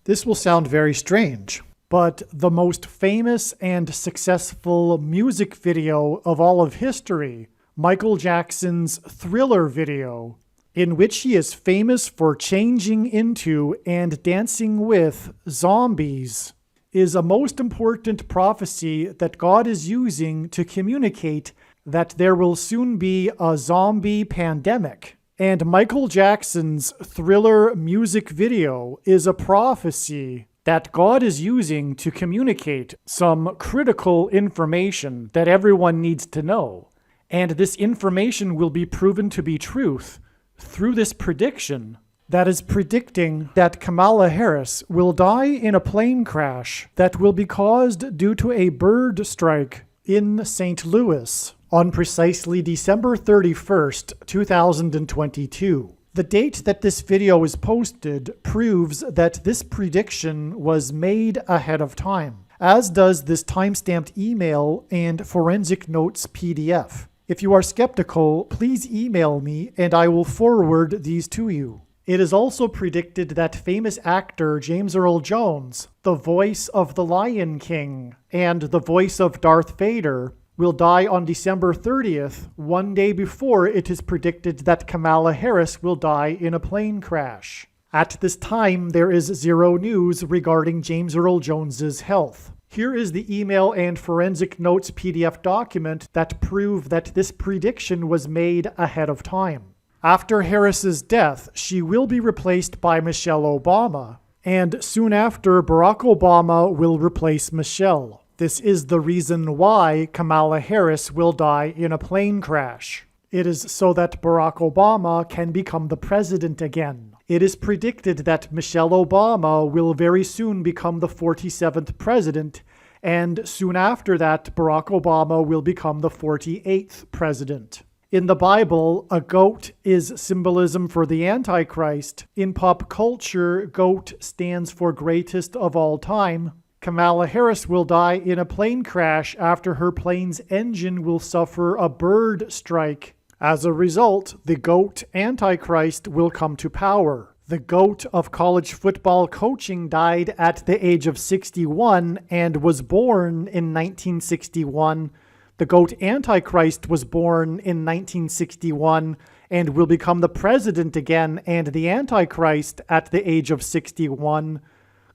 This will sound very strange, but the most famous and successful music video of all of history, Michael Jackson's Thriller video, in which he is famous for changing into and dancing with zombies, is a most important prophecy that God is using to communicate that there will soon be a zombie pandemic. And Michael Jackson's Thriller music video is a prophecy that God is using to communicate some critical information that everyone needs to know. And this information will be proven to be truth through this prediction that is predicting that Kamala Harris will die in a plane crash that will be caused due to a bird strike in St. Louis on precisely December 31st, 2022. The date that this video is posted proves that this prediction was made ahead of time, as does this timestamped email and forensic notes PDF. If you are skeptical, please email me and I will forward these to you. It is also predicted that famous actor James Earl Jones, the voice of the Lion King and the voice of Darth Vader, will die on December 30th, one day before it is predicted that Kamala Harris will die in a plane crash. At this time, there is zero news regarding James Earl Jones's health. Here is the email and forensic notes PDF document that prove that this prediction was made ahead of time. After Harris's death, she will be replaced by Michelle Obama, and soon after, Barack Obama will replace Michelle. This is the reason why Kamala Harris will die in a plane crash. It is so that Barack Obama can become the president again. It is predicted that Michelle Obama will very soon become the 47th president, and soon after that, Barack Obama will become the 48th president. In the Bible, a goat is symbolism for the Antichrist. In pop culture, goat stands for greatest of all time. Kamala Harris will die in a plane crash after her plane's engine will suffer a bird strike. As a result, the GOAT Antichrist will come to power. The GOAT of college football coaching died at the age of 61 and was born in 1961. The GOAT Antichrist was born in 1961 and will become the president again and the Antichrist at the age of 61.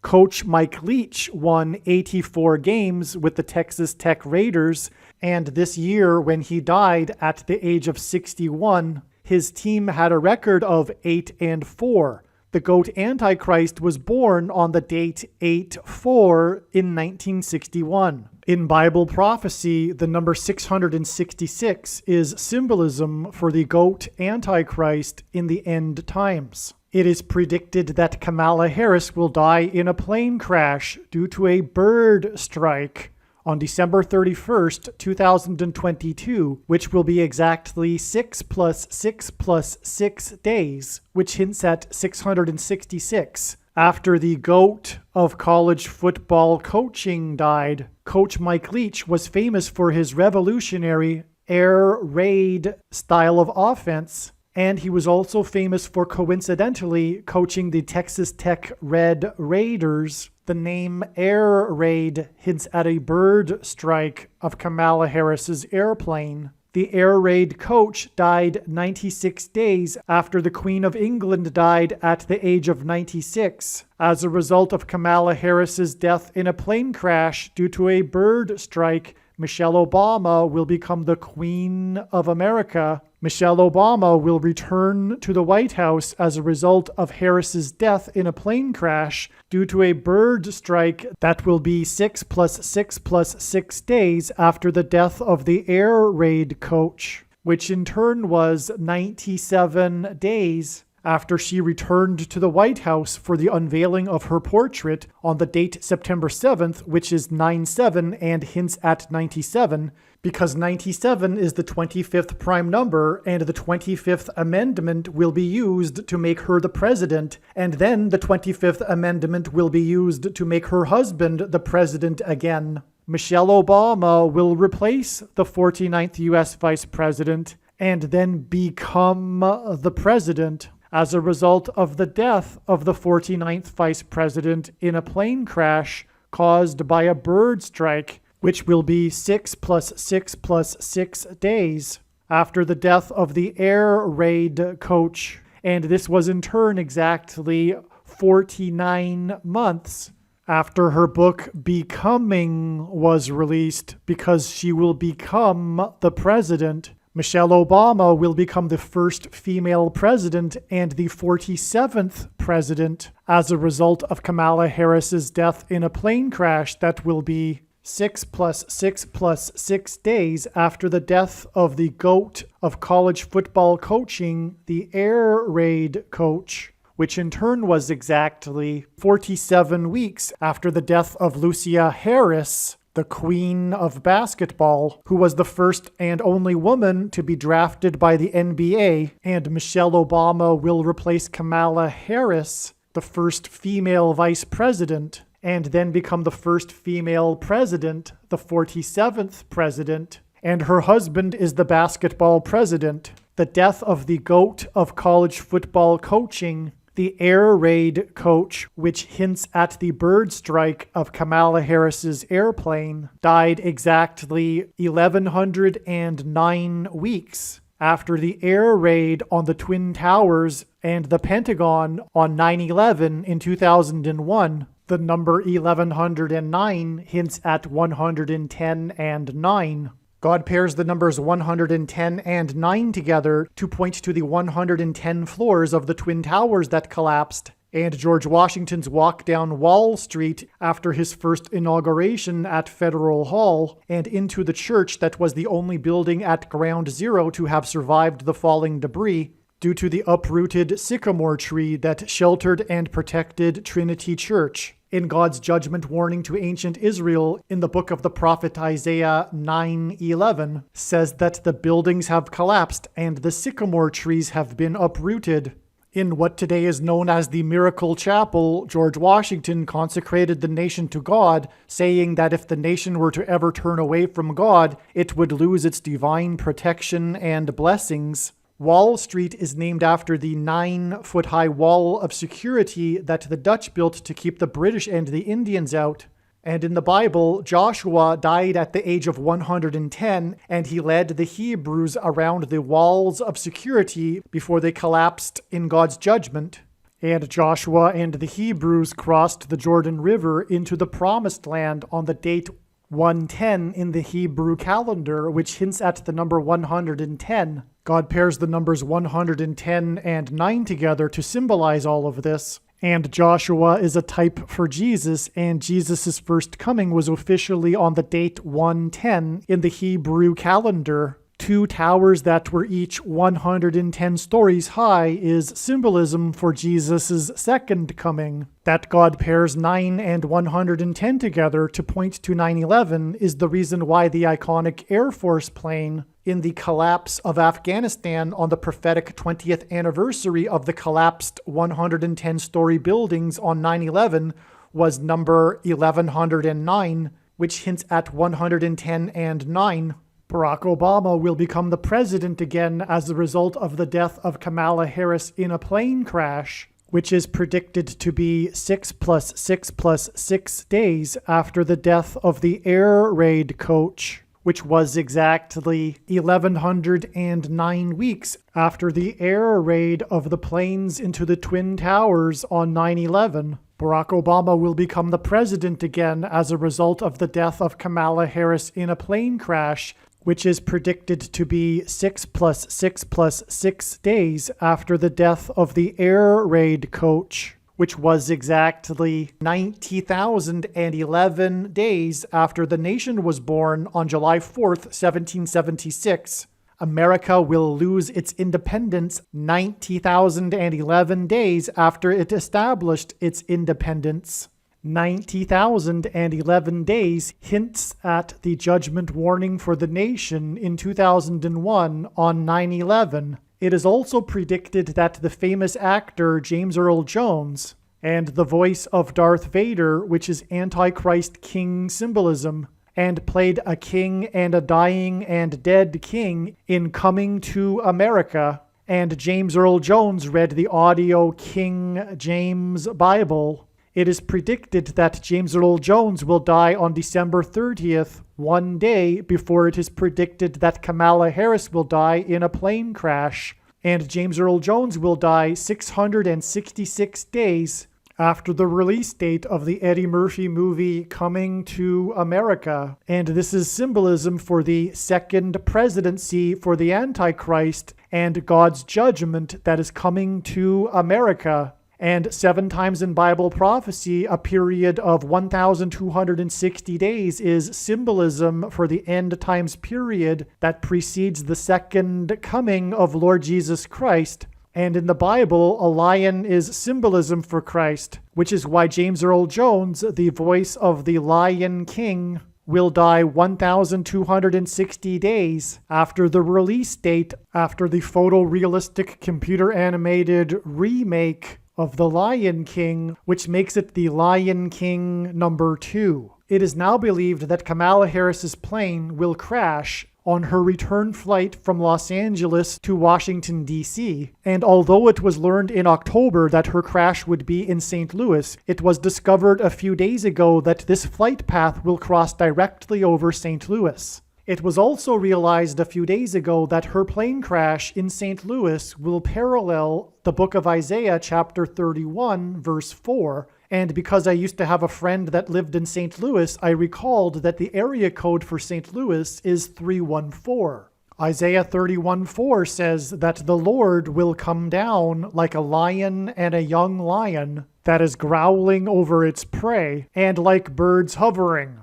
Coach Mike Leach won 84 games with the Texas Tech Raiders, and this year, when he died at the age of 61, his team had a record of 8-4. The GOAT Antichrist was born on the date 8-4 in 1961. In Bible prophecy, the number 666 is symbolism for the GOAT Antichrist in the end times. It is predicted that Kamala Harris will die in a plane crash due to a bird strike on December 31st, 2022, which will be exactly 6 + 6 + 6 days, which hints at 666. After the GOAT of college football coaching died, Coach Mike Leach was famous for his revolutionary air raid style of offense, and he was also famous for coincidentally coaching the Texas Tech Red Raiders. The name Air Raid hints at a bird strike of Kamala Harris's airplane. The Air Raid coach died 96 days after the Queen of England died at the age of 96 as a result of Kamala Harris's death in a plane crash due to a bird strike. Michelle Obama will become the Queen of America. Michelle Obama will return to the White House as a result of Harris's death in a plane crash due to a bird strike that will be 6 + 6 + 6 days after the death of the Air Raid coach, which in turn was 97 days after she returned to the White House for the unveiling of her portrait on the date September 7th, which is 9/7 and hints at 97, because 97 is the 25th prime number, and the 25th Amendment will be used to make her the president, and then the 25th Amendment will be used to make her husband the president again. Michelle Obama will replace the 49th U.S. Vice President and then become the president. as a result of the death of the 49th Vice President in a plane crash caused by a bird strike, which will be 6 plus 6 plus 6 days after the death of the air raid coach. And this was in turn exactly 49 months after her book Becoming was released, because she will become the president. Michelle Obama will become the first female president and the 47th president as a result of Kamala Harris's death in a plane crash that will be 6 plus 6 plus 6 days after the death of the GOAT of college football coaching, the air raid coach, which in turn was exactly 47 weeks after the death of Lucia Harris, the queen of basketball, who was the first and only woman to be drafted by the NBA, and Michelle Obama will replace Kamala Harris, the first female vice president, and then become the first female president, the 47th president, and her husband is the basketball president. The death of the GOAT of college football coaching, the air raid coach, which hints at the bird strike of Kamala Harris's airplane, died exactly 1,109 weeks after the air raid on the Twin Towers and the Pentagon on 9/11 in 2001. The number 1109 hints at 110 and 9. God pairs the numbers 110 and 9 together to point to the 110 floors of the Twin Towers that collapsed, and George Washington's walk down Wall Street after his first inauguration at Federal Hall, and into the church that was the only building at Ground Zero to have survived the falling debris, due to the uprooted sycamore tree that sheltered and protected Trinity Church. In God's judgment warning to ancient Israel in the book of the prophet Isaiah 9:11 says that the buildings have collapsed and the sycamore trees have been uprooted. In what today is known as the Miracle Chapel, George Washington consecrated the nation to God, saying that if the nation were to ever turn away from God, it would lose its divine protection and blessings. Wall Street is named after the 9-foot-high wall of security that the Dutch built to keep the British and the Indians out. And in the Bible, Joshua died at the age of 110, and he led the Hebrews around the walls of security before they collapsed in God's judgment. And Joshua and the Hebrews crossed the Jordan River into the Promised Land on the date 110 in the Hebrew calendar, which hints at the number 110. God pairs the numbers 110 and 9 together to symbolize all of this. And Joshua is a type for Jesus, and Jesus' first coming was officially on the date 110 in the Hebrew calendar. 2 towers that were each 110 stories high is symbolism for Jesus' second coming. That God pairs 9 and 110 together to point to 9/11 is the reason why the iconic Air Force plane in the collapse of Afghanistan on the prophetic 20th anniversary of the collapsed 110-story buildings on 9/11 was number 1109, which hints at 110 and 9. Barack Obama will become the president again as a result of the death of Kamala Harris in a plane crash, which is predicted to be 6 plus 6 plus 6 days after the death of the air raid coach, which was exactly 1,109 weeks after the air raid of the planes into the Twin Towers on 9/11. Barack Obama will become the president again as a result of the death of Kamala Harris in a plane crash, which is predicted to be 6 plus 6 plus 6 days after the death of the air raid coach, which was exactly 90,011 days after the nation was born on July 4th, 1776. America will lose its independence 90,011 days after it established its independence. 90,011 days hints at the judgment warning for the nation in 2001 on 9/11. It is also predicted that the famous actor James Earl Jones and the voice of Darth Vader, which is Antichrist king symbolism, and played a king and a dying and dead king in Coming to America, and James Earl Jones read the audio King James Bible, it is predicted that James Earl Jones will die on December 30th, one day before it is predicted that Kamala Harris will die in a plane crash, and James Earl Jones will die 666 days after the release date of the Eddie Murphy movie Coming to America. And this is symbolism for the second presidency for the Antichrist and God's judgment that is coming to America. And 7 times in Bible prophecy, a period of 1,260 days is symbolism for the end times period that precedes the second coming of Lord Jesus Christ. And in the Bible, a lion is symbolism for Christ, which is why James Earl Jones, the voice of the Lion King, will die 1,260 days after the release date, after the photorealistic computer-animated remake of The Lion King, which makes it The Lion King number 2. It is now believed that Kamala Harris's plane will crash on her return flight from Los Angeles to Washington, D.C., and although it was learned in October that her crash would be in St. Louis, it was discovered a few days ago that this flight path will cross directly over St. Louis. It was also realized a few days ago that her plane crash in St. Louis will parallel the book of Isaiah chapter 31, verse 4, and because I used to have a friend that lived in St. Louis, I recalled that the area code for St. Louis is 314. Isaiah 31:4 says that the Lord will come down like a lion and a young lion that is growling over its prey, and like birds hovering.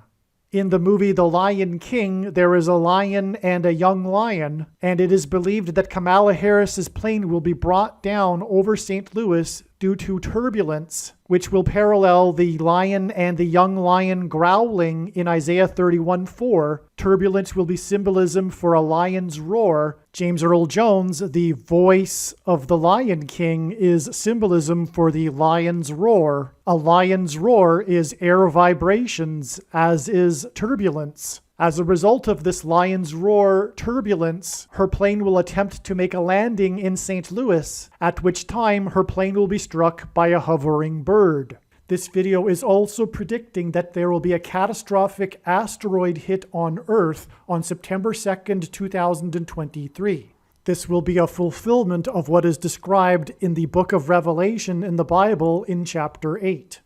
In the movie The Lion King, there is a lion and a young lion, and it is believed that Kamala Harris's plane will be brought down over St. Louis due to turbulence, which will parallel the lion and the young lion growling in Isaiah 31:4. Turbulence will be symbolism for a lion's roar. James Earl Jones, the voice of the Lion King, is symbolism for the lion's roar. A lion's roar is air vibrations, as is turbulence. As a result of this lion's roar turbulence, her plane will attempt to make a landing in St. Louis, at which time her plane will be struck by a hovering bird. This video is also predicting that there will be a catastrophic asteroid hit on Earth on September 2nd, 2023. This will be a fulfillment of what is described in the book of Revelation in the Bible in chapter 8.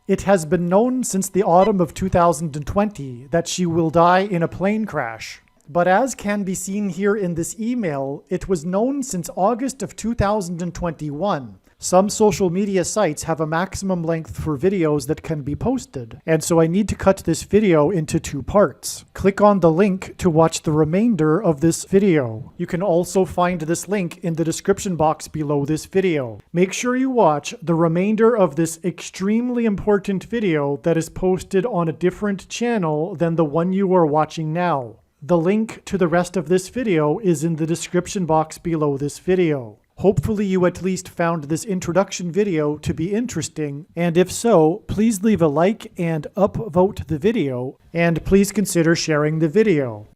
It has been known since the autumn of 2020 that she will die in a plane crash. But as can be seen here in this email, it was known since August of 2021. Some social media sites have a maximum length for videos that can be posted, and so I need to cut this video into 2 parts. Click on the link to watch the remainder of this video. You can also find this link in the description box below this video. Make sure you watch the remainder of this extremely important video that is posted on a different channel than the one you are watching now. The link to the rest of this video is in the description box below this video. Hopefully you at least found this introduction video to be interesting, and if so, please leave a like and upvote the video, and please consider sharing the video.